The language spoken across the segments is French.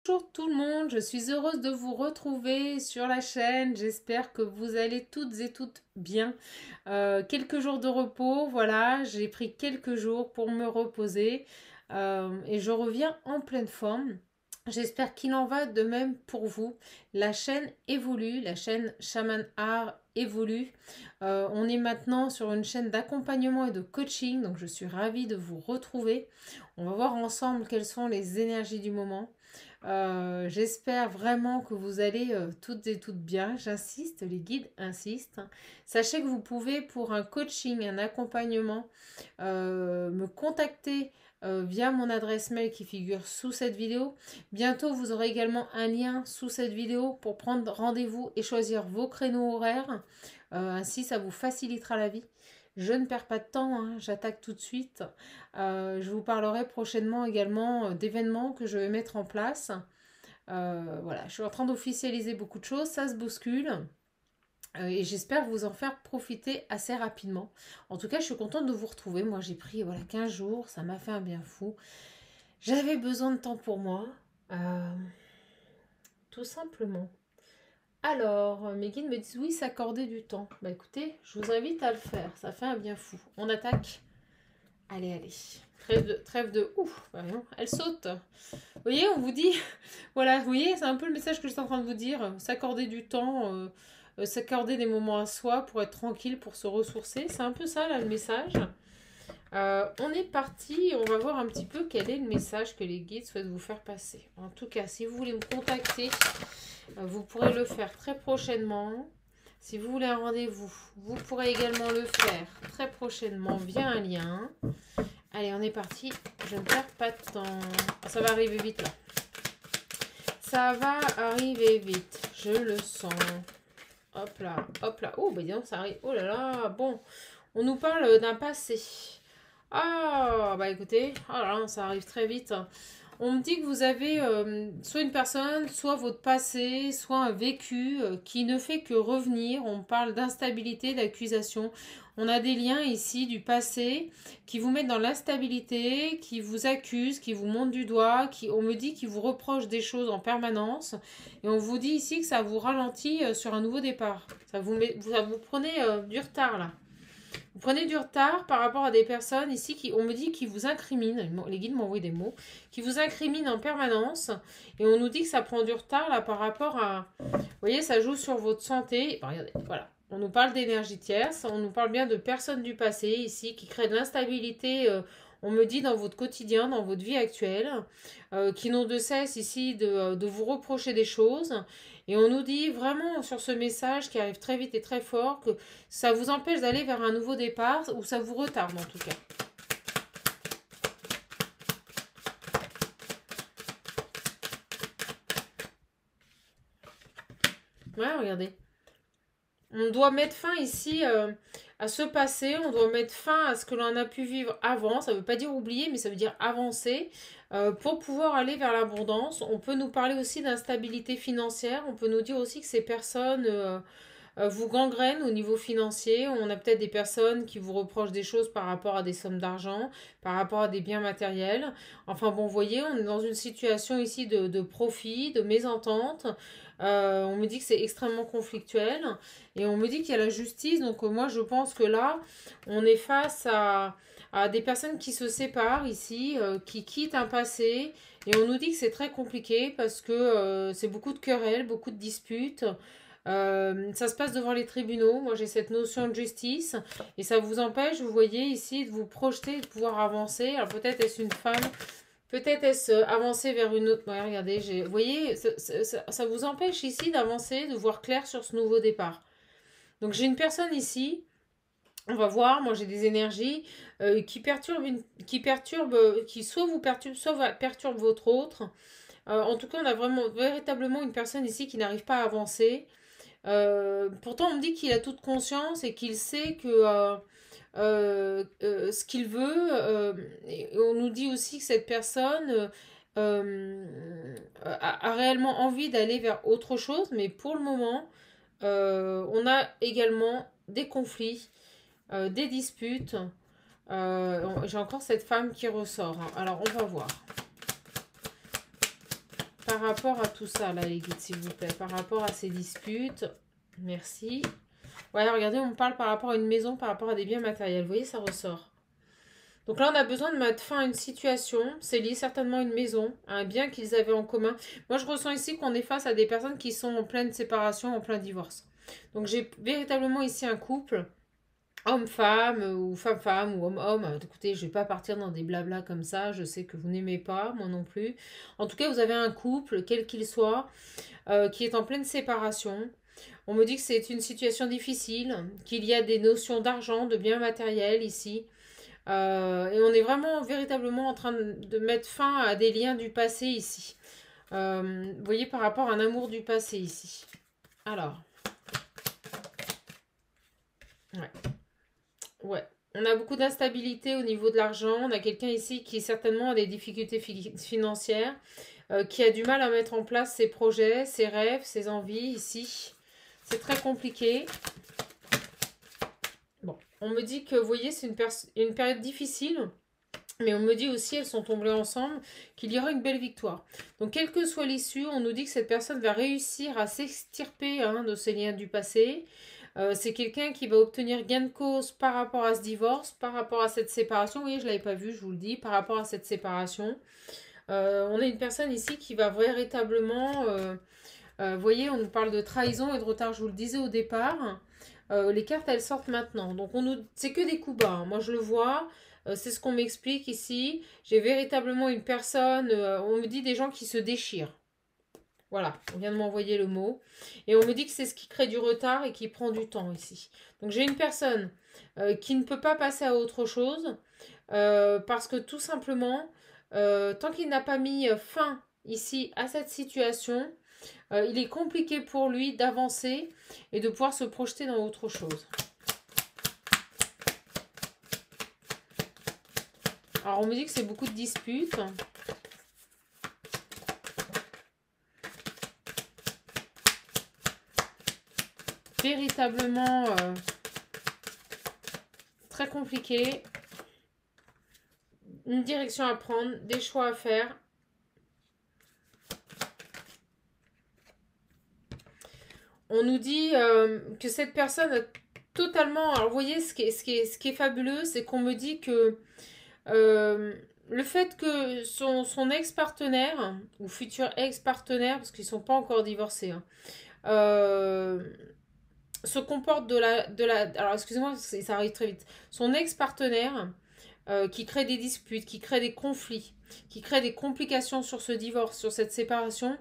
Bonjour tout le monde, je suis heureuse de vous retrouver sur la chaîne. J'espère que vous allez toutes bien. Quelques jours de repos, voilà, j'ai pris quelques jours pour me reposer et je reviens en pleine forme. J'espère qu'il en va de même pour vous. La chaîne évolue, la chaîne Shaman Art évolue. On est maintenant sur une chaîne d'accompagnement et de coaching, donc je suis ravie de vous retrouver. On va voir ensemble quelles sont les énergies du moment. J'espère vraiment que vous allez toutes bien. J'insiste, les guides insistent. Sachez que vous pouvez pour un coaching, un accompagnement, me contacter via mon adresse mail qui figure sous cette vidéo. Bientôt, vous aurez également un lien sous cette vidéo pour prendre rendez-vous et choisir vos créneaux horaires. Ainsi, ça vous facilitera la vie. Je ne perds pas de temps, hein, j'attaque tout de suite. Je vous parlerai prochainement également d'événements que je vais mettre en place. Voilà, je suis en train d'officialiser beaucoup de choses, ça se bouscule. Et j'espère vous en faire profiter assez rapidement. En tout cas, je suis contente de vous retrouver. Moi, j'ai pris 15 jours, ça m'a fait un bien fou. J'avais besoin de temps pour moi, tout simplement. Alors, mes guides me disent oui, s'accorder du temps. Bah écoutez, je vous invite à le faire, ça fait un bien fou. On attaque. Allez. Trêve de ouf. Voyons, elle saute. Vous voyez, on vous dit, voilà, vous voyez, c'est un peu le message que je suis en train de vous dire. S'accorder du temps, s'accorder des moments à soi pour être tranquille, pour se ressourcer. C'est un peu ça, là, le message. On est parti, on va voir un petit peu quel est le message que les guides souhaitent vous faire passer. En tout cas, si vous voulez me contacter, vous pourrez le faire très prochainement. Si vous voulez un rendez-vous, vous pourrez également le faire très prochainement via un lien. Allez, on est parti. Je ne perds pas de temps. Ça va arriver vite là. Ça va arriver vite. Je le sens. Hop là, hop là. Oh, bah dis donc, ça arrive. Oh là là, bon. On nous parle d'un passé. Ah, bah écoutez, oh là là, ça arrive très vite. On me dit que vous avez soit une personne, soit votre passé, soit un vécu qui ne fait que revenir. On parle d'instabilité, d'accusation. On a des liens ici du passé qui vous mettent dans l'instabilité, qui vous accusent, qui vous montrent du doigt, on me dit qu'ils vous reprochent des choses en permanence. Et on vous dit ici que ça vous ralentit sur un nouveau départ. Vous prenez du retard là. Vous prenez du retard par rapport à des personnes ici on me dit qui vous incriminent, les guides m'envoient des mots, qui vous incriminent en permanence. Et on nous dit que ça prend du retard là par rapport à... Vous voyez, ça joue sur votre santé. Bah, regardez, voilà. On nous parle d'énergie tierce, on nous parle bien de personnes du passé ici qui créent de l'instabilité, on me dit, dans votre quotidien, dans votre vie actuelle, qui n'ont de cesse ici de vous reprocher des choses. Et on nous dit vraiment sur ce message qui arrive très vite et très fort que ça vous empêche d'aller vers un nouveau départ ou ça vous retarde en tout cas. Ouais, regardez. On doit mettre fin ici à ce passé, on doit mettre fin à ce que l'on a pu vivre avant. Ça ne veut pas dire oublier, mais ça veut dire avancer pour pouvoir aller vers l'abondance. On peut nous parler aussi d'instabilité financière. On peut nous dire aussi que ces personnes vous gangrènent au niveau financier. On a peut-être des personnes qui vous reprochent des choses par rapport à des sommes d'argent, par rapport à des biens matériels. Enfin bon, vous voyez, on est dans une situation ici de profit, de mésentente. On me dit que c'est extrêmement conflictuel et on me dit qu'il y a la justice. Donc moi je pense que là on est face à des personnes qui se séparent ici, qui quittent un passé, et on nous dit que c'est très compliqué parce que c'est beaucoup de querelles, beaucoup de disputes. Ça se passe devant les tribunaux. Moi j'ai cette notion de justice et ça vous empêche, vous voyez ici, de vous projeter, de pouvoir avancer. Alors peut-être est-ce une femme, peut-être est-ce avancer vers une autre... Ouais, regardez, vous voyez, ça vous empêche ici d'avancer, de voir clair sur ce nouveau départ. Donc j'ai une personne ici, on va voir, moi j'ai des énergies qui soit vous perturbent, soit perturbent votre autre. En tout cas, on a véritablement une personne ici qui n'arrive pas à avancer. Pourtant, on me dit qu'il a toute conscience et qu'il sait que ce qu'il veut. Et on nous dit aussi que cette personne a réellement envie d'aller vers autre chose, mais pour le moment, on a également des conflits, des disputes. J'ai encore cette femme qui ressort, hein. Alors, on va voir. par rapport à tout ça, là, les guides, s'il vous plaît. Par rapport à ces disputes. Merci. Ouais, regardez, on me parle par rapport à une maison, par rapport à des biens matériels. Vous voyez, ça ressort. Donc là, on a besoin de mettre fin à une situation. C'est lié certainement à une maison, à un bien qu'ils avaient en commun. Moi, je ressens ici qu'on est face à des personnes qui sont en pleine séparation, en plein divorce. Donc, j'ai véritablement ici un couple, homme-femme, ou femme-femme, ou homme-homme. Écoutez, je ne vais pas partir dans des blablas comme ça. Je sais que vous n'aimez pas, moi non plus. En tout cas, vous avez un couple, quel qu'il soit, qui est en pleine séparation. On me dit que c'est une situation difficile, qu'il y a des notions d'argent, de biens matériels ici. Et on est vraiment véritablement en train de mettre fin à des liens du passé ici. Vous voyez, par rapport à un amour du passé ici. Alors. Ouais. Ouais. On a beaucoup d'instabilité au niveau de l'argent. On a quelqu'un ici qui certainement a des difficultés financières, qui a du mal à mettre en place ses projets, ses rêves, ses envies ici. C'est très compliqué. Bon, on me dit que, vous voyez, c'est une période difficile, mais on me dit aussi, elles sont tombées ensemble, qu'il y aura une belle victoire. Donc, quelle que soit l'issue, on nous dit que cette personne va réussir à s'extirper de ces liens du passé. C'est quelqu'un qui va obtenir gain de cause par rapport à ce divorce, par rapport à cette séparation. Oui, je ne l'avais pas vu, je vous le dis, par rapport à cette séparation. On a une personne ici qui va véritablement... vous voyez, on nous parle de trahison et de retard, je vous le disais au départ. Les cartes, elles sortent maintenant. Donc, c'est que des coups bas. Moi, je le vois. C'est ce qu'on m'explique ici. J'ai véritablement une personne... on me dit des gens qui se déchirent. Voilà, on vient de m'envoyer le mot. Et on me dit que c'est ce qui crée du retard et qui prend du temps ici. Donc, j'ai une personne qui ne peut pas passer à autre chose. Parce que tout simplement, tant qu'il n'a pas mis fin ici à cette situation... il est compliqué pour lui d'avancer et de pouvoir se projeter dans autre chose. Alors, on me dit que c'est beaucoup de disputes. Véritablement très compliqué. Une direction à prendre, des choix à faire. On nous dit que cette personne a totalement... Alors, vous voyez, ce qui est fabuleux, c'est qu'on me dit que le fait que son ex-partenaire, ou futur ex-partenaire, parce qu'ils ne sont pas encore divorcés, se comporte alors, excusez-moi, ça arrive très vite. Son ex-partenaire qui crée des disputes, qui crée des conflits, qui crée des complications sur ce divorce, sur cette séparation,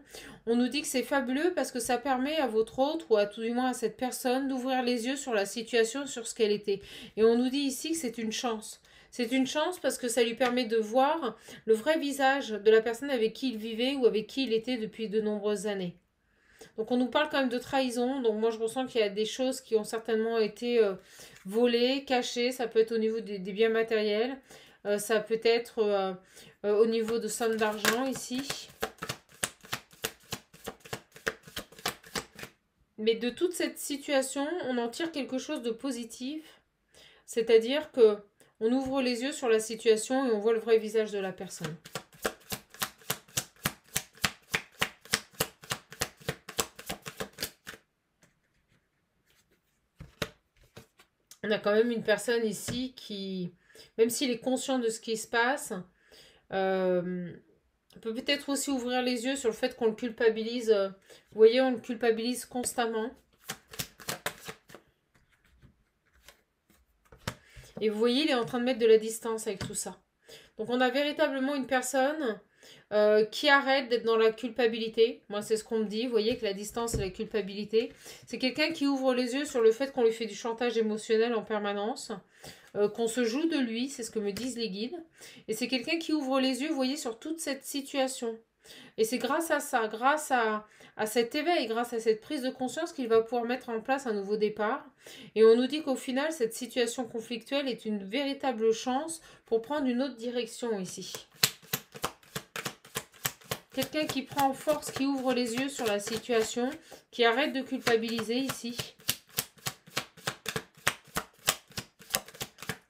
on nous dit que c'est fabuleux parce que ça permet à votre autre, ou à tout du moins à cette personne, d'ouvrir les yeux sur la situation, sur ce qu'elle était. Et on nous dit ici que c'est une chance. C'est une chance parce que ça lui permet de voir le vrai visage de la personne avec qui il vivait ou avec qui il était depuis de nombreuses années. Donc on nous parle quand même de trahison. Donc moi je ressens qu'il y a des choses qui ont certainement été volées, cachées. Ça peut être au niveau des biens matériels. Ça peut être au niveau de sommes d'argent ici. Mais de toute cette situation, on en tire quelque chose de positif. C'est-à-dire que on ouvre les yeux sur la situation et on voit le vrai visage de la personne. On a quand même une personne ici qui, même s'il est conscient de ce qui se passe, peut peut-être aussi ouvrir les yeux sur le fait qu'on le culpabilise. Vous voyez, on le culpabilise constamment. Et vous voyez, il est en train de mettre de la distance avec tout ça. Donc on a véritablement une personne qui arrête d'être dans la culpabilité. Moi, c'est ce qu'on me dit. Vous voyez que la distance et la culpabilité. C'est quelqu'un qui ouvre les yeux sur le fait qu'on lui fait du chantage émotionnel en permanence. Qu'on se joue de lui, c'est ce que me disent les guides. Et c'est quelqu'un qui ouvre les yeux, vous voyez, sur toute cette situation. Et c'est grâce à ça, grâce à cet éveil, grâce à cette prise de conscience qu'il va pouvoir mettre en place un nouveau départ. Et on nous dit qu'au final, cette situation conflictuelle est une véritable chance pour prendre une autre direction ici. Quelqu'un qui prend force, qui ouvre les yeux sur la situation, qui arrête de culpabiliser ici.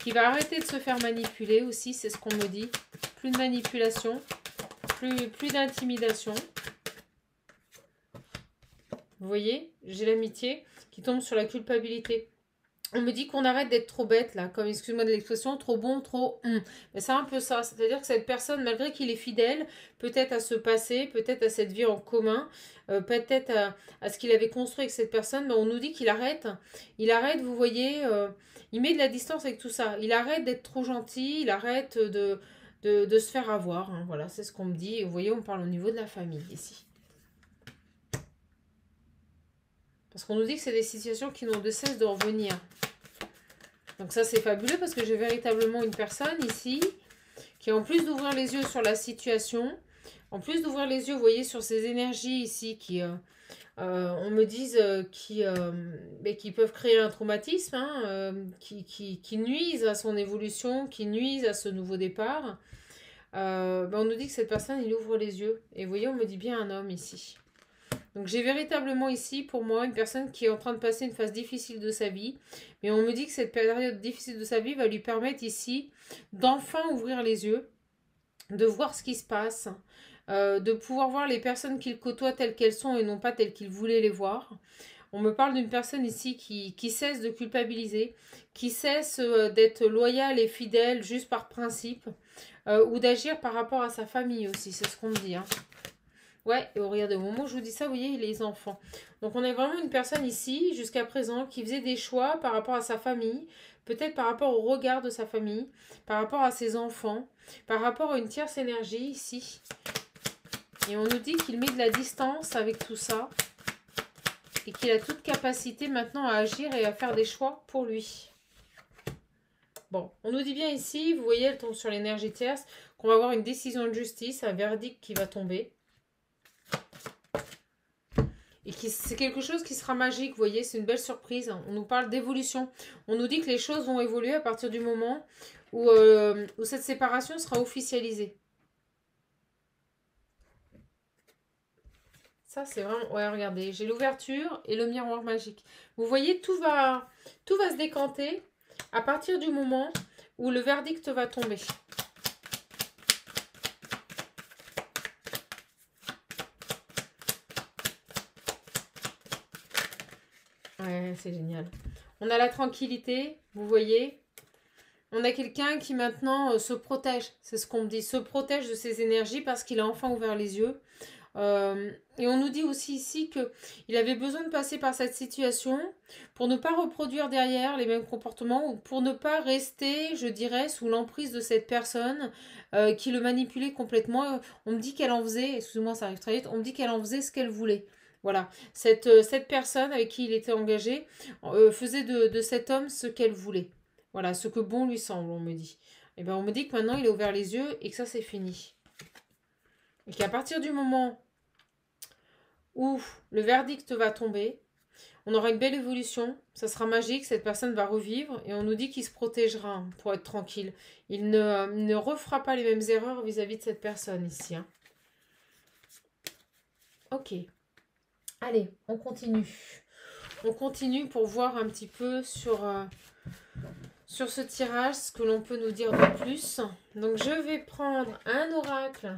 Qui va arrêter de se faire manipuler aussi, c'est ce qu'on me dit. Plus de manipulation, plus d'intimidation. Vous voyez, j'ai l'amitié qui tombe sur la culpabilité. On me dit qu'on arrête d'être trop bête, là, comme, excuse-moi de l'expression, trop bon, trop... Mais c'est un peu ça, c'est-à-dire que cette personne, malgré qu'il est fidèle, peut-être à ce passé, peut-être à cette vie en commun, peut-être à ce qu'il avait construit avec cette personne, mais on nous dit qu'il arrête. Il arrête, vous voyez, il met de la distance avec tout ça. Il arrête d'être trop gentil, il arrête de se faire avoir. Hein. Voilà, c'est ce qu'on me dit. Et vous voyez, on parle au niveau de la famille, ici. Parce qu'on nous dit que c'est des situations qui n'ont de cesse de revenir. Donc ça, c'est fabuleux parce que j'ai véritablement une personne ici qui, en plus d'ouvrir les yeux sur la situation, en plus d'ouvrir les yeux, vous voyez, sur ces énergies ici qui, on me dise, qui peuvent créer un traumatisme, hein, qui nuisent à son évolution, qui nuisent à ce nouveau départ. On nous dit que cette personne, il ouvre les yeux. Et vous voyez, on me dit bien un homme ici. Donc j'ai véritablement ici pour moi une personne qui est en train de passer une phase difficile de sa vie. Mais on me dit que cette période difficile de sa vie va lui permettre ici d'enfin ouvrir les yeux, de voir ce qui se passe, de pouvoir voir les personnes qu'il côtoie telles qu'elles sont et non pas telles qu'il voulait les voir. On me parle d'une personne ici qui cesse de culpabiliser, qui cesse d'être loyale et fidèle juste par principe, ou d'agir par rapport à sa famille aussi, c'est ce qu'on me dit, hein. Ouais, et regardez, au moment où je vous dis ça, vous voyez, les enfants. Donc, on est vraiment une personne ici, jusqu'à présent, qui faisait des choix par rapport à sa famille, peut-être par rapport au regard de sa famille, par rapport à ses enfants, par rapport à une tierce énergie ici. Et on nous dit qu'il met de la distance avec tout ça et qu'il a toute capacité maintenant à agir et à faire des choix pour lui. Bon, on nous dit bien ici, vous voyez, elle tombe sur l'énergie tierce, qu'on va avoir une décision de justice, un verdict qui va tomber. Et c'est quelque chose qui sera magique, vous voyez, c'est une belle surprise. On nous parle d'évolution. On nous dit que les choses vont évoluer à partir du moment où cette séparation sera officialisée. Ça, c'est vraiment... Ouais, regardez, j'ai l'ouverture et le miroir magique. Vous voyez, tout va se décanter à partir du moment où le verdict va tomber. Ouais, c'est génial. On a la tranquillité, vous voyez. On a quelqu'un qui maintenant se protège. C'est ce qu'on me dit. Se protège de ses énergies parce qu'il a enfin ouvert les yeux. Et on nous dit aussi ici qu'il avait besoin de passer par cette situation pour ne pas reproduire derrière les mêmes comportements ou pour ne pas rester, je dirais, sous l'emprise de cette personne qui le manipulait complètement. On me dit qu'elle en faisait, excusez-moi, ça arrive très vite, on me dit qu'elle en faisait ce qu'elle voulait. Voilà, cette personne avec qui il était engagé faisait de cet homme ce qu'elle voulait. Voilà, ce que bon lui semble, on me dit. Et bien, on me dit que maintenant, il a ouvert les yeux et que ça, c'est fini. Et qu'à partir du moment où le verdict va tomber, on aura une belle évolution, ça sera magique, cette personne va revivre et on nous dit qu'il se protégera hein, pour être tranquille. Il ne refera pas les mêmes erreurs vis-à-vis de cette personne ici. Hein. Ok. Allez, on continue. On continue pour voir un petit peu sur ce tirage ce que l'on peut nous dire de plus. Donc, je vais prendre un oracle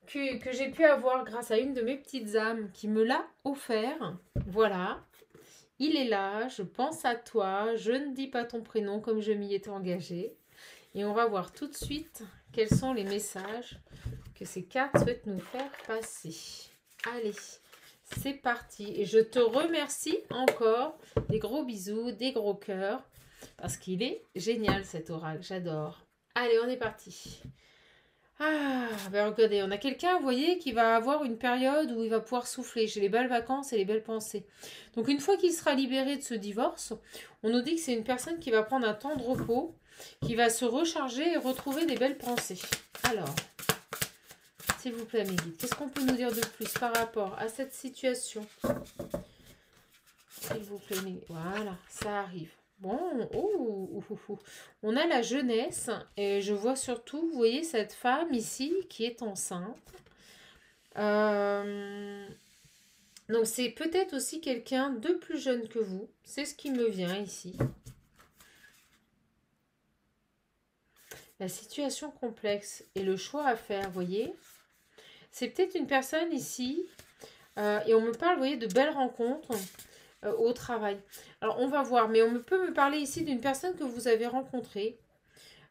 que j'ai pu avoir grâce à une de mes petites âmes qui me l'a offert. Voilà. Il est là, je pense à toi, je ne dis pas ton prénom comme je m'y étais engagée. Et on va voir tout de suite quels sont les messages que ces cartes souhaitent nous faire passer. Allez, c'est parti. Et je te remercie encore. Des gros bisous, des gros cœurs. Parce qu'il est génial cet oracle, j'adore. Allez, on est parti. Ah, ben regardez, on a quelqu'un, vous voyez, qui va avoir une période où il va pouvoir souffler. J'ai les belles vacances et les belles pensées. Donc une fois qu'il sera libéré de ce divorce, on nous dit que c'est une personne qui va prendre un temps de repos, qui va se recharger et retrouver des belles pensées. Alors, s'il vous plaît, mes guides, qu'est-ce qu'on peut nous dire de plus par rapport à cette situation? S'il vous plaît, mes guides. Voilà, ça arrive. Bon, on a la jeunesse et je vois surtout, vous voyez, cette femme ici qui est enceinte. Donc, c'est peut-être aussi quelqu'un de plus jeune que vous. C'est ce qui me vient ici. La situation complexe et le choix à faire, vous voyez. C'est peut-être une personne ici Et on me parle, vous voyez, de belles rencontres au travail. Alors, on va voir, mais peut me parler ici d'une personne que vous avez rencontrée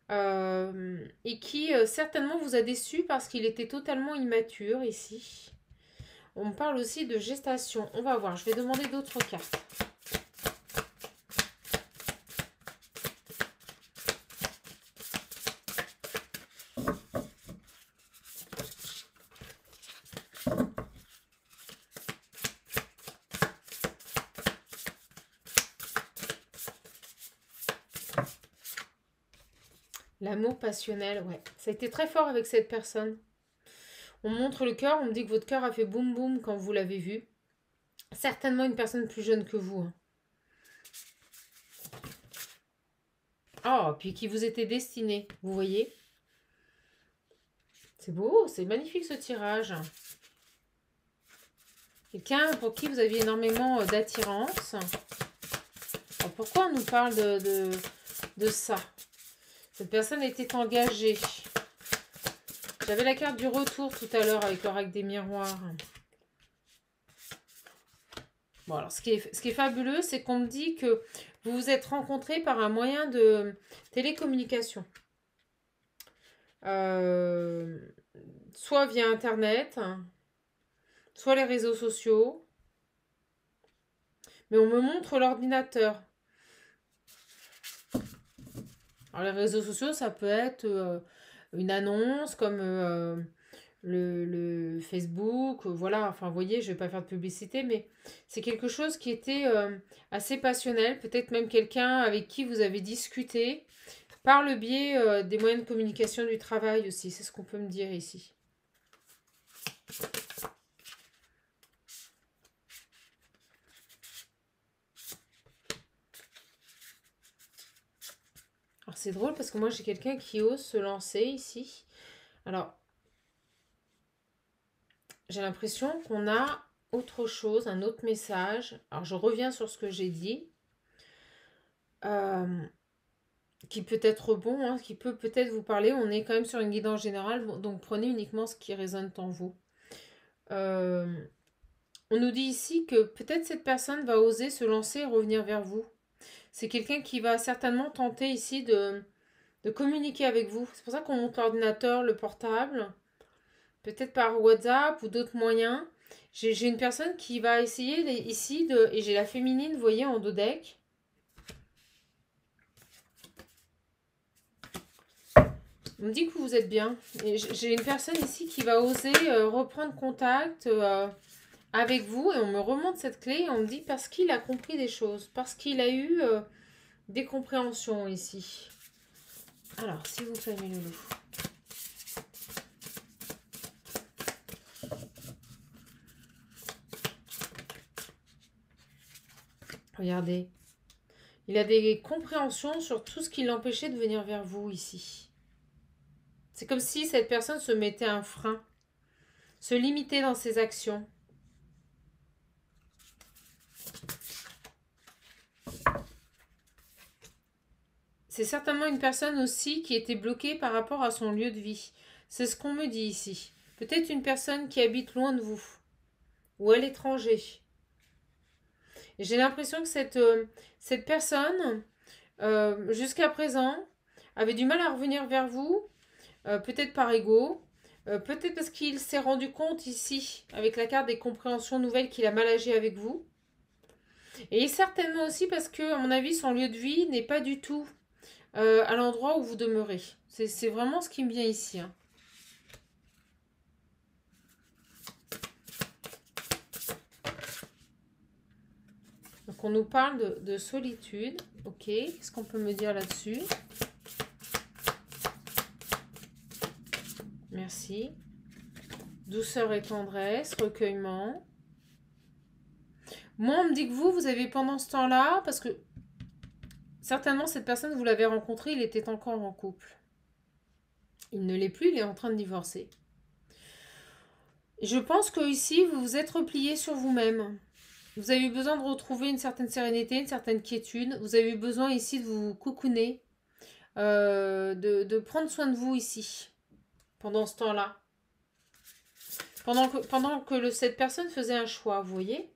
et qui certainement vous a déçu parce qu'il était totalement immature ici. On me parle aussi de gestation. On va voir, je vais demander d'autres cartes. L'amour passionnel, ouais. Ça a été très fort avec cette personne. On montre le cœur, on me dit que votre cœur a fait boum boum quand vous l'avez vu. Certainement une personne plus jeune que vous. Oh, puis qui vous était destiné, vous voyez. C'est beau, c'est magnifique ce tirage. Quelqu'un pour qui vous aviez énormément d'attirance. Pourquoi on nous parle de ça? Cette personne était engagée. J'avais la carte du retour tout à l'heure avec l'oracle des miroirs. Bon, alors ce qui est fabuleux, c'est qu'on me dit que vous vous êtes rencontrés par un moyen de télécommunication. Soit via Internet, soit les réseaux sociaux. Mais on me montre l'ordinateur. Alors, les réseaux sociaux, ça peut être une annonce comme le Facebook, voilà. Enfin, vous voyez, je ne vais pas faire de publicité, mais c'est quelque chose qui était assez passionnel. Peut-être même quelqu'un avec qui vous avez discuté par le biais des moyens de communication du travail aussi. C'est ce qu'on peut me dire ici. Alors, c'est drôle parce que moi, j'ai quelqu'un qui ose se lancer ici. Alors, j'ai l'impression qu'on a autre chose, un autre message. Alors, je reviens sur ce que j'ai dit. Qui peut être bon, hein, qui peut peut-être vous parler. On est quand même sur une guidance générale, donc prenez uniquement ce qui résonne en vous. On nous dit ici que peut-être cette personne va oser se lancer et revenir vers vous. C'est quelqu'un qui va certainement tenter ici de communiquer avec vous. C'est pour ça qu'on monte l'ordinateur, le portable, peut-être par WhatsApp ou d'autres moyens. J'ai une personne qui va essayer ici, et j'ai la féminine, vous voyez, en dodeck. On me dit que vous êtes bien. J'ai une personne ici qui va oser reprendre contact avec vous. Et on me remonte cette clé et on me dit parce qu'il a compris des choses. Parce qu'il a eu des compréhensions ici. Alors, s'il vous plaît, mes loulous. Regardez. Il a des compréhensions sur tout ce qui l'empêchait de venir vers vous ici. C'est comme si cette personne se mettait un frein, se limitait dans ses actions. C'est certainement une personne aussi qui était bloquée par rapport à son lieu de vie. C'est ce qu'on me dit ici. Peut-être une personne qui habite loin de vous ou à l'étranger. Et j'ai l'impression que cette personne, jusqu'à présent, avait du mal à revenir vers vous. Peut-être par ego, peut-être parce qu'il s'est rendu compte ici, avec la carte des compréhensions nouvelles, qu'il a mal agi avec vous. Et certainement aussi parce que, à mon avis, son lieu de vie n'est pas du tout à l'endroit où vous demeurez. C'est vraiment ce qui me vient ici. Hein. Donc on nous parle de solitude. Ok, qu'est-ce qu'on peut me dire là-dessus ? Merci. Douceur et tendresse, recueillement. Moi, on me dit que vous avez pendant ce temps-là, parce que certainement cette personne, vous l'avez rencontré, il était encore en couple. Il ne l'est plus, il est en train de divorcer. Et je pense que ici, vous vous êtes replié sur vous-même. Vous avez eu besoin de retrouver une certaine sérénité, une certaine quiétude. Vous avez eu besoin ici de vous cocooner, de prendre soin de vous ici, pendant ce temps-là. Pendant que cette personne faisait un choix, vous voyez?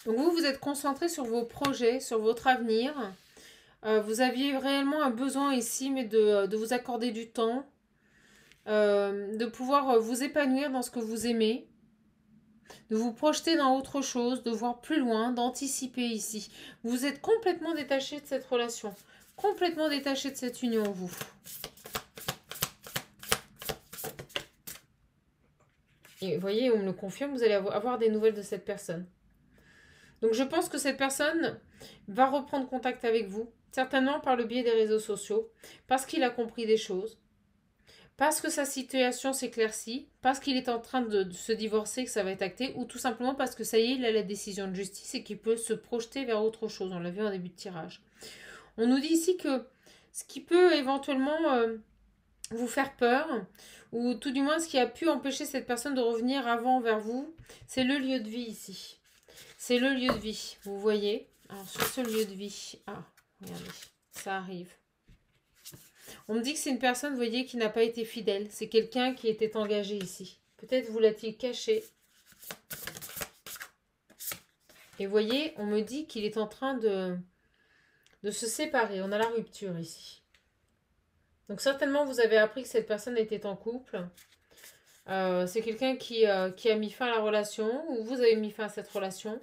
Donc vous êtes concentré sur vos projets, sur votre avenir. Vous aviez réellement un besoin ici, mais de vous accorder du temps, de pouvoir vous épanouir dans ce que vous aimez, de vous projeter dans autre chose, de voir plus loin, d'anticiper ici. Vous êtes complètement détaché de cette relation, complètement détaché de cette union, vous. Et vous voyez, on me le confirme, vous allez avoir des nouvelles de cette personne. Donc je pense que cette personne va reprendre contact avec vous, certainement par le biais des réseaux sociaux, parce qu'il a compris des choses, parce que sa situation s'éclaircit, parce qu'il est en train de se divorcer, que ça va être acté, ou tout simplement parce que ça y est, il a la décision de justice et qu'il peut se projeter vers autre chose. On l'a vu en début de tirage. On nous dit ici que ce qui peut éventuellement vous faire peur, ou tout du moins ce qui a pu empêcher cette personne de revenir avant vers vous, c'est le lieu de vie ici. C'est le lieu de vie, vous voyez. Alors sur ce lieu de vie, regardez, ça arrive. On me dit que c'est une personne, vous voyez, qui n'a pas été fidèle. C'est quelqu'un qui était engagé ici. Peut-être vous l'a-t-il caché. Et vous voyez, on me dit qu'il est en train de se séparer. On a la rupture ici. Donc certainement, vous avez appris que cette personne était en couple. C'est quelqu'un qui a mis fin à la relation, ou vous avez mis fin à cette relation.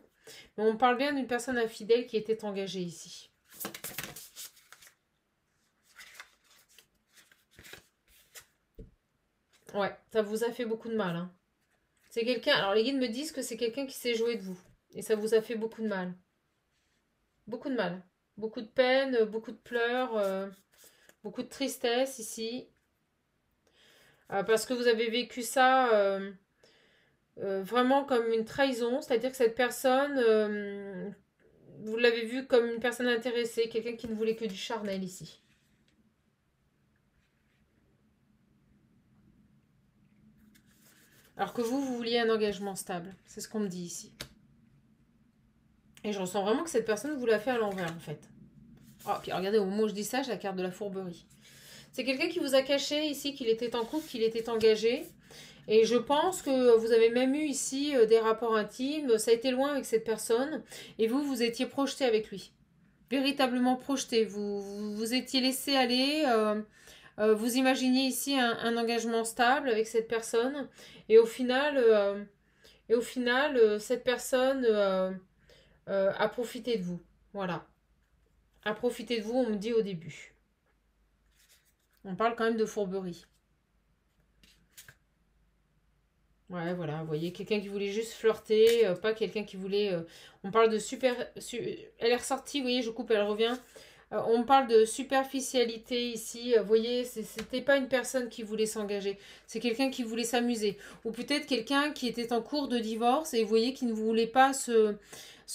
Mais on parle bien d'une personne infidèle qui était engagée ici. Ouais, ça vous a fait beaucoup de mal. Hein. C'est quelqu'un... Alors les guides me disent que c'est quelqu'un qui s'est joué de vous. Et ça vous a fait beaucoup de mal. Beaucoup de mal. Beaucoup de peine, beaucoup de pleurs, beaucoup de tristesse ici. Parce que vous avez vécu ça vraiment comme une trahison. C'est-à-dire que cette personne, vous l'avez vue comme une personne intéressée. Quelqu'un qui ne voulait que du charnel ici. Alors que vous vouliez un engagement stable. C'est ce qu'on me dit ici. Et je ressens vraiment que cette personne vous l'a fait à l'envers, en fait. Oh, puis regardez, au moment où je dis ça, j'ai la carte de la fourberie. C'est quelqu'un qui vous a caché ici qu'il était en couple, qu'il était engagé. Et je pense que vous avez même eu ici des rapports intimes. Ça a été loin avec cette personne. Et vous étiez projeté avec lui. Véritablement projeté. Vous étiez laissé aller. Vous imaginiez ici un engagement stable avec cette personne. Et au final, cette personne a profité de vous. Voilà. A profité de vous, on me dit au début. On parle quand même de fourberie. Ouais, voilà, vous voyez, quelqu'un qui voulait juste flirter, pas quelqu'un qui voulait... on parle de elle est ressortie, vous voyez, je coupe, elle revient. On parle de superficialité ici, vous voyez, c'était pas une personne qui voulait s'engager. C'est quelqu'un qui voulait s'amuser. Ou peut-être quelqu'un qui était en cours de divorce et vous voyez qui ne voulait pas se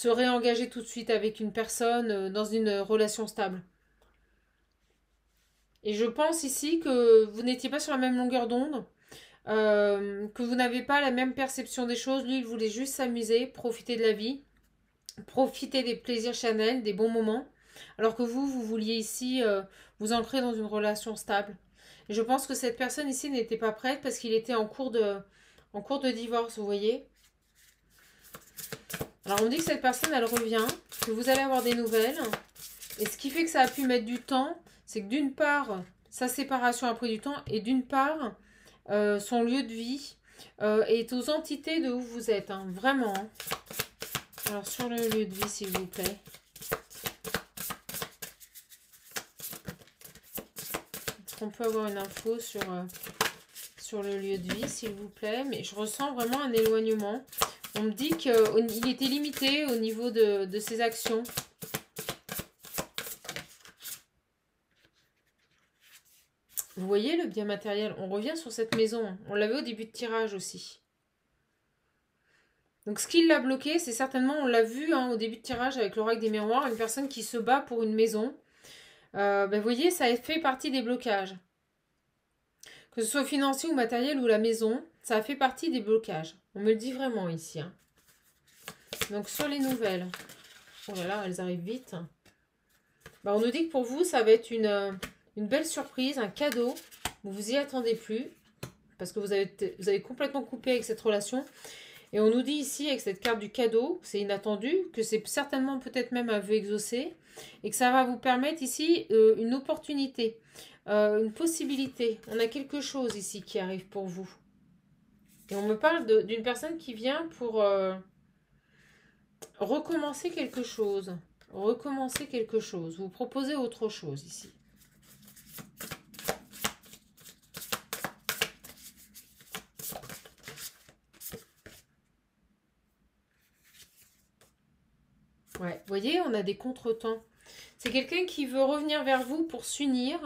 réengager tout de suite avec une personne dans une relation stable. Et je pense ici que vous n'étiez pas sur la même longueur d'onde. Que vous n'avez pas la même perception des choses. Lui, il voulait juste s'amuser, profiter de la vie, profiter des plaisirs charnels, des bons moments. Alors que vous vouliez ici vous ancrer dans une relation stable. Et je pense que cette personne ici n'était pas prête parce qu'il était en cours de divorce, vous voyez. Alors on dit que cette personne, elle revient, que vous allez avoir des nouvelles. Et ce qui fait que ça a pu mettre du temps, c'est que d'une part, sa séparation a pris du temps, et d'une part... son lieu de vie est aux entités de où vous êtes, hein, vraiment. Hein. Alors, sur le lieu de vie, s'il vous plaît. Est-ce qu'on peut avoir une info sur le lieu de vie, s'il vous plaît? Mais je ressens vraiment un éloignement. On me dit qu'il était limité au niveau de ses actions. Vous voyez le bien matériel, on revient sur cette maison. On l'avait au début de tirage aussi. Donc ce qui l'a bloqué, c'est certainement, on l'a vu hein, au début de tirage avec l'oracle des miroirs, une personne qui se bat pour une maison. Vous voyez, ça fait partie des blocages. Que ce soit financier ou matériel ou la maison, ça a fait partie des blocages. On me le dit vraiment ici. Hein. Donc sur les nouvelles. Oh là là, elles arrivent vite. Bah, on nous dit que pour vous, ça va être une belle surprise, un cadeau. Vous vous y attendez plus. Parce que vous avez complètement coupé avec cette relation. Et on nous dit ici, avec cette carte du cadeau, c'est inattendu, que c'est certainement peut-être même un vœu exaucé. Et que ça va vous permettre ici une opportunité, une possibilité. On a quelque chose ici qui arrive pour vous. Et on me parle d'une personne qui vient pour recommencer quelque chose. Recommencer quelque chose. Vous proposez autre chose ici. Ouais, vous voyez, on a des contretemps. C'est quelqu'un qui veut revenir vers vous pour s'unir,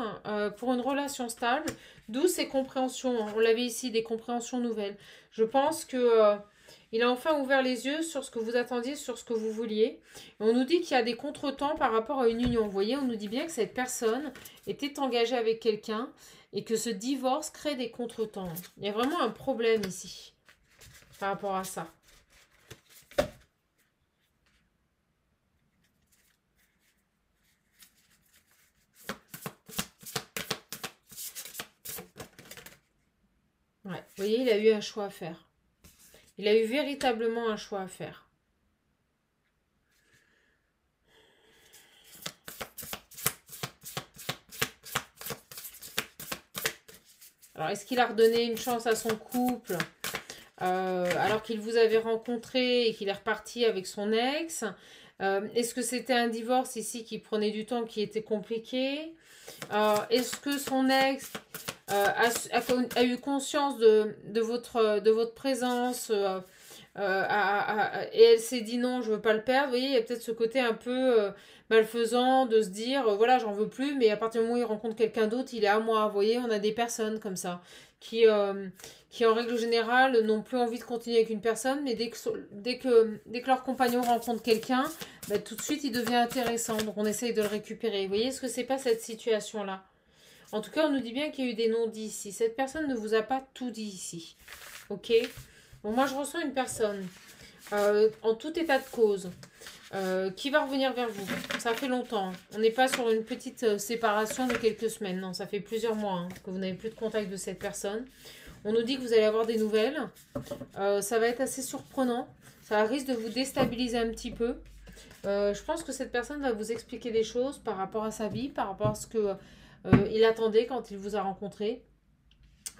pour une relation stable, d'où ces compréhensions. On l'avait ici, des compréhensions nouvelles. Je pense que il a enfin ouvert les yeux sur ce que vous attendiez, sur ce que vous vouliez. Et on nous dit qu'il y a des contretemps par rapport à une union. Vous voyez, on nous dit bien que cette personne était engagée avec quelqu'un et que ce divorce crée des contretemps. Il y a vraiment un problème ici par rapport à ça. Ouais, vous voyez, il a eu un choix à faire. Il a eu véritablement un choix à faire. Alors, est-ce qu'il a redonné une chance à son couple alors qu'il vous avait rencontré et qu'il est reparti avec son ex? Est-ce que c'était un divorce ici qui prenait du temps, qui était compliqué? Est-ce que son ex a eu conscience de votre présence et elle s'est dit non, je veux pas le perdre? Vous voyez, il y a peut-être ce côté un peu malfaisant de se dire voilà, j'en veux plus, mais à partir du moment où il rencontre quelqu'un d'autre, il est à moi. Vous voyez, on a des personnes comme ça qui en règle générale n'ont plus envie de continuer avec une personne, mais dès que leur compagnon rencontre quelqu'un, bah, tout de suite il devient intéressant, donc on essaye de le récupérer. Vous voyez, est-ce que c'est pas cette situation-là? En tout cas, on nous dit bien qu'il y a eu des non-dits ici. Cette personne ne vous a pas tout dit ici. Ok? Bon, moi je ressens une personne en tout état de cause qui va revenir vers vous. Ça fait longtemps. On n'est pas sur une petite séparation de quelques semaines. Non, ça fait plusieurs mois que vous n'avez plus de contact de cette personne. On nous dit que vous allez avoir des nouvelles. Ça va être assez surprenant. Ça risque de vous déstabiliser un petit peu. Je pense que cette personne va vous expliquer des choses par rapport à sa vie, par rapport à ce que il attendait quand il vous a rencontré.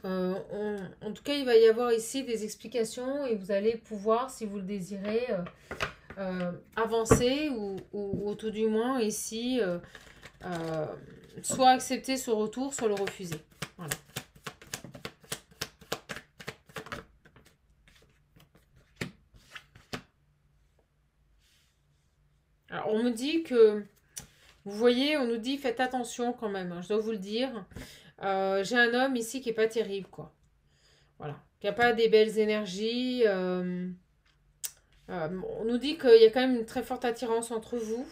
En tout cas, il va y avoir ici des explications et vous allez pouvoir, si vous le désirez, avancer ou tout du moins ici, soit accepter ce retour, soit le refuser. Voilà. Alors, on me dit que, vous voyez, on nous dit faites attention quand même, hein, je dois vous le dire. J'ai un homme ici qui est pas terrible, quoi. Voilà. Qui n'a pas des belles énergies. On nous dit qu'il y a quand même une très forte attirance entre vous.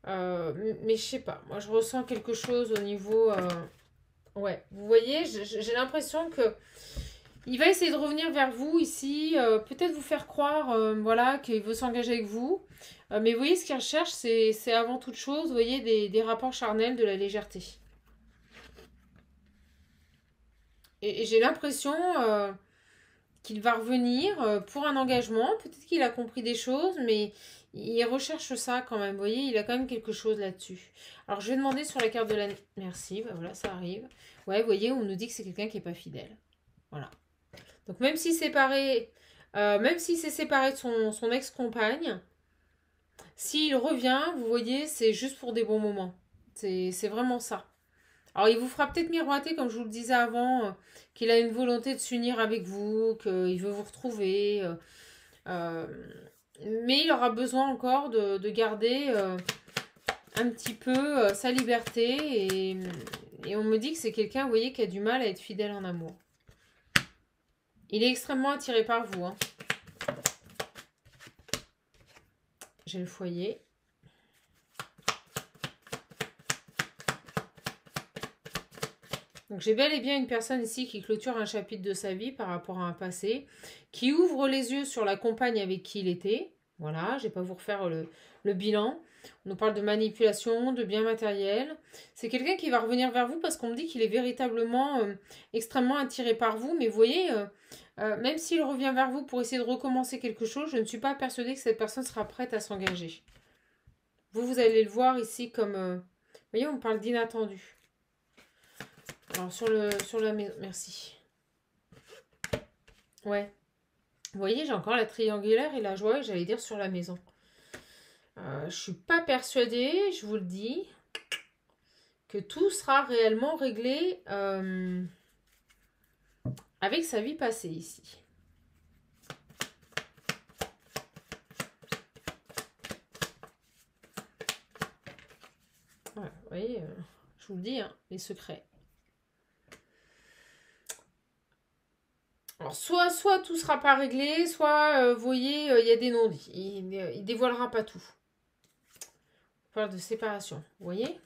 Mais je sais pas. Moi, je ressens quelque chose au niveau... Ouais. Vous voyez, j'ai l'impression que... Il va essayer de revenir vers vous ici. Peut-être vous faire croire voilà, qu'il veut s'engager avec vous. Mais vous voyez, ce qu'il recherche, c'est avant toute chose, vous voyez, des rapports charnels, de la légèreté. Et j'ai l'impression qu'il va revenir pour un engagement. Peut-être qu'il a compris des choses, mais il recherche ça quand même. Vous voyez, il a quand même quelque chose là-dessus. Alors, je vais demander sur la carte de la... Merci, bah voilà, ça arrive. Ouais, vous voyez, on nous dit que c'est quelqu'un qui n'est pas fidèle. Voilà. Donc, même s'il s'est séparé de son ex-compagne, s'il revient, vous voyez, c'est juste pour des bons moments. C'est vraiment ça. Alors, il vous fera peut-être miroiter, comme je vous le disais avant, qu'il a une volonté de s'unir avec vous, qu'il veut vous retrouver. Euh, mais il aura besoin encore de garder un petit peu sa liberté. Et on me dit que c'est quelqu'un, vous voyez, qui a du mal à être fidèle en amour. Il est extrêmement attiré par vous. Hein. J'ai le foyer. Donc j'ai bel et bien une personne ici qui clôture un chapitre de sa vie par rapport à un passé, qui ouvre les yeux sur la compagne avec qui il était. Voilà, je ne vais pas vous refaire le bilan. On nous parle de manipulation, de biens matériels. C'est quelqu'un qui va revenir vers vous parce qu'on me dit qu'il est véritablement extrêmement attiré par vous. Mais vous voyez, même s'il revient vers vous pour essayer de recommencer quelque chose, je ne suis pas persuadée que cette personne sera prête à s'engager. Vous allez le voir ici comme... vous voyez, on parle d'inattendu. Alors, sur la maison... Merci. Ouais. Vous voyez, j'ai encore la triangulaire et la joie, j'allais dire sur la maison. Je suis pas persuadée, je vous le dis, que tout sera réellement réglé avec sa vie passée ici. Ouais, vous voyez, je vous le dis, hein, les secrets. Alors, soit tout sera pas réglé, soit, vous voyez, il y a des non-dits. Il dévoilera pas tout. On parle de séparation, vous voyez?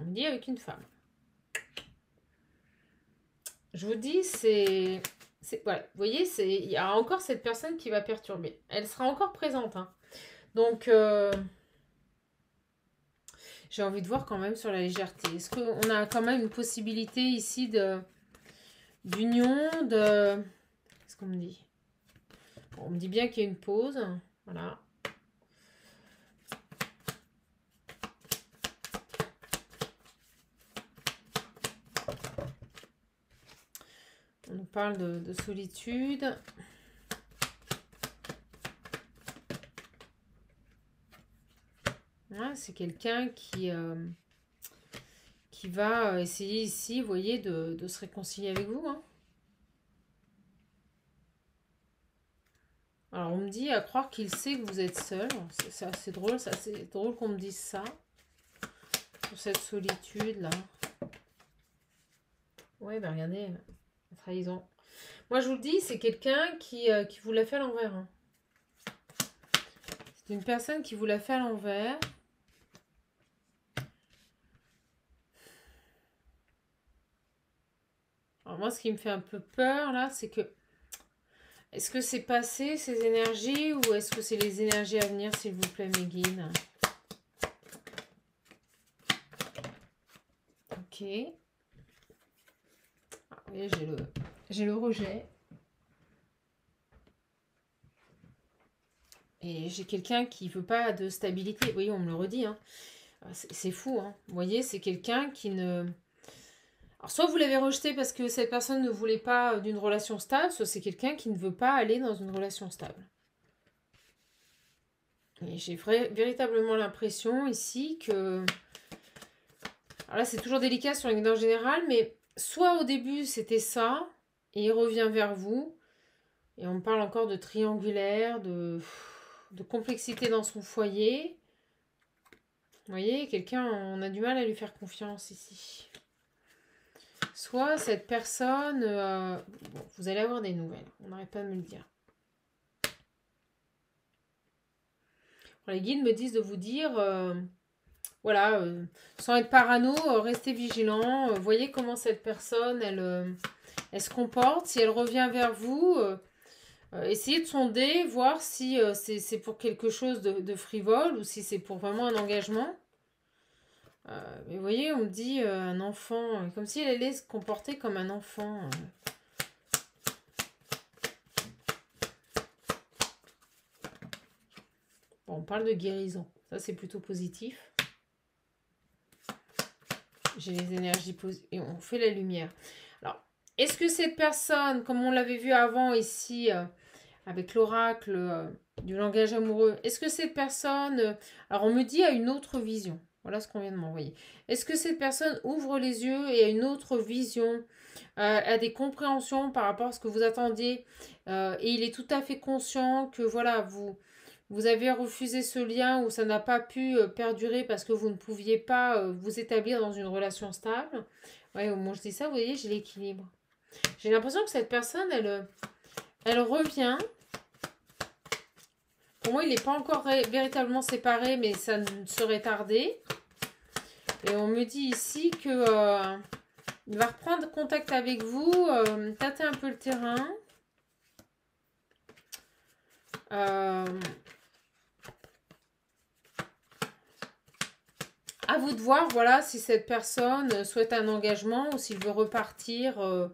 On me dit avec une femme. Je vous dis, voilà, vous voyez, il y a encore cette personne qui va perturber. Elle sera encore présente. Hein. Donc, j'ai envie de voir quand même sur la légèreté. Est-ce qu'on a quand même une possibilité ici d'union, Qu'est-ce qu'on me dit? Bon, on me dit bien qu'il y a une pause. Voilà. On nous parle de solitude. Ouais, c'est quelqu'un qui va essayer ici, vous voyez, de se réconcilier avec vous. Hein. Alors, on me dit à croire qu'il sait que vous êtes seul. C'est assez drôle, c'est drôle qu'on me dise ça. Sur cette solitude-là. Ouais, ben regardez, la trahison. Moi, je vous le dis, c'est quelqu'un qui vous l'a fait à l'envers. Hein. C'est une personne qui vous l'a fait à l'envers. Alors moi, ce qui me fait un peu peur, là, c'est que... Est-ce que c'est passé, ces énergies, ou est-ce que c'est les énergies à venir, s'il vous plaît, mes guides? Ok. Ah, oui, j'ai le rejet. Et j'ai quelqu'un qui ne veut pas de stabilité. Oui, on me le redit. Hein. C'est fou. Hein. Vous voyez, c'est quelqu'un qui ne... Alors, soit vous l'avez rejeté parce que cette personne ne voulait pas d'une relation stable, soit c'est quelqu'un qui ne veut pas aller dans une relation stable. Et j'ai véritablement l'impression ici que... Alors là, c'est toujours délicat sur les guides en général, mais soit au début, c'était ça, et il revient vers vous, et on me parle encore de triangulaire, de complexité dans son foyer. Vous voyez, quelqu'un, on a du mal à lui faire confiance ici. Soit cette personne... bon, vous allez avoir des nouvelles, on n'arrête pas de me le dire. Les guides me disent de vous dire... voilà, sans être parano, restez vigilant. Voyez comment cette personne, elle se comporte. Si elle revient vers vous, essayez de sonder, voir si c'est pour quelque chose de frivole ou si c'est pour vraiment un engagement. Mais vous voyez, on me dit un enfant, comme si elle allait se comporter comme un enfant. Bon, on parle de guérison. Ça, c'est plutôt positif. J'ai les énergies positives et on fait la lumière. Alors, est-ce que cette personne, comme on l'avait vu avant ici, avec l'oracle du langage amoureux, est-ce que cette personne, alors on me dit a une autre vision. Voilà ce qu'on vient de m'envoyer. Est-ce que cette personne ouvre les yeux et a une autre vision, a des compréhensions par rapport à ce que vous attendiez et il est tout à fait conscient que voilà, vous avez refusé ce lien où ça n'a pas pu perdurer parce que vous ne pouviez pas vous établir dans une relation stable. Ouais, au moment où je dis ça, vous voyez, j'ai l'équilibre. J'ai l'impression que cette personne, elle revient. Pour moi, il n'est pas encore véritablement séparé, mais ça ne serait tardé. Et on me dit ici que il va reprendre contact avec vous, tâter un peu le terrain. À vous de voir, voilà, si cette personne souhaite un engagement ou s'il veut repartir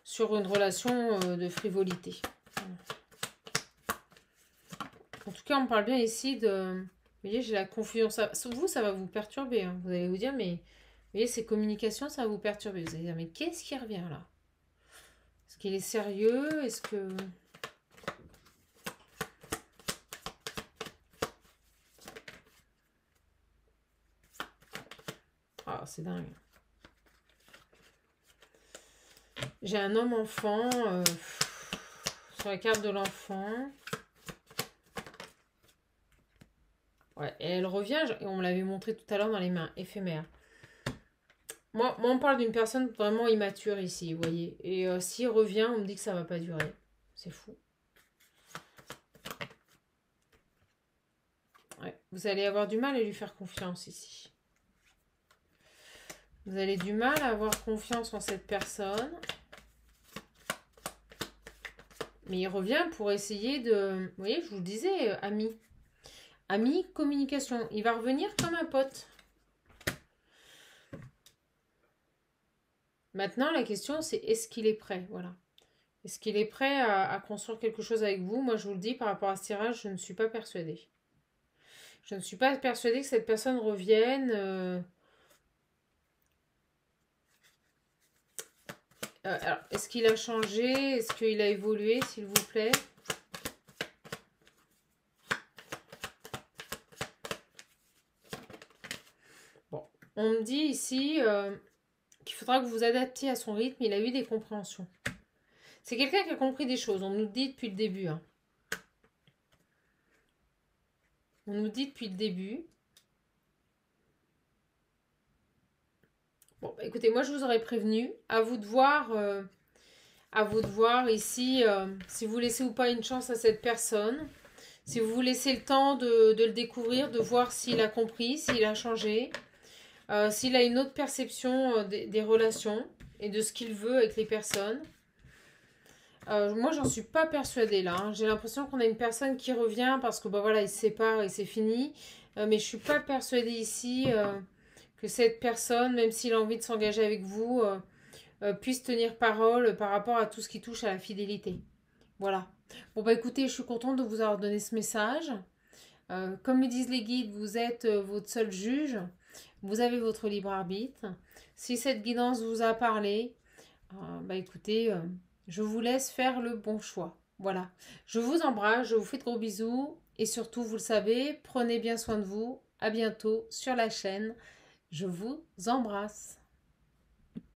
sur une relation de frivolité. En tout cas, on parle bien ici de... Vous voyez, j'ai la confusion. Vous, ça va vous perturber. Hein. Vous allez vous dire, mais... Vous voyez, ces communications, ça va vous perturber. Vous allez dire, mais qu'est-ce qui revient là? Est-ce qu'il est sérieux? Est-ce que... Ah, c'est dingue. J'ai un homme-enfant sur la carte de l'enfant. Ouais, et elle revient, et on me l'avait montré tout à l'heure dans les mains éphémères. Moi, on parle d'une personne vraiment immature ici, vous voyez. Et s'il revient, on me dit que ça va pas durer. C'est fou. Ouais, vous allez avoir du mal à lui faire confiance ici. Vous avez du mal à avoir confiance en cette personne. Mais il revient pour essayer de... Vous voyez, je vous le disais, ami. Ami, communication. Il va revenir comme un pote. Maintenant, la question, c'est est-ce qu'il est prêt? Voilà. Est-ce qu'il est prêt à construire quelque chose avec vous? Moi, je vous le dis, par rapport à ce tirage, je ne suis pas persuadée. Je ne suis pas persuadée que cette personne revienne... alors, est-ce qu'il a changé? Est-ce qu'il a évolué, s'il vous plaît? Bon, on me dit ici qu'il faudra que vous vous adaptiez à son rythme. Il a eu des compréhensions. C'est quelqu'un qui a compris des choses. On nous le dit depuis le début. Hein. On nous dit depuis le début. Bon, bah, écoutez, moi je vous aurais prévenu. À vous de voir ici si vous laissez ou pas une chance à cette personne. Si vous vous laissez le temps de le découvrir, de voir s'il a compris, s'il a changé. S'il a une autre perception des relations et de ce qu'il veut avec les personnes. Moi, j'en suis pas persuadée là. Hein. J'ai l'impression qu'on a une personne qui revient parce que bah, voilà, il se sépare et c'est fini. Mais je suis pas persuadée ici que cette personne, même s'il a envie de s'engager avec vous, puisse tenir parole par rapport à tout ce qui touche à la fidélité. Voilà. Bon, bah écoutez, je suis contente de vous avoir donné ce message. Comme me disent les guides, vous êtes votre seul juge. Vous avez votre libre arbitre. Si cette guidance vous a parlé, bah écoutez, je vous laisse faire le bon choix. Voilà. Je vous embrasse, je vous fais de gros bisous. Et surtout, vous le savez, prenez bien soin de vous. À bientôt sur la chaîne. Je vous embrasse.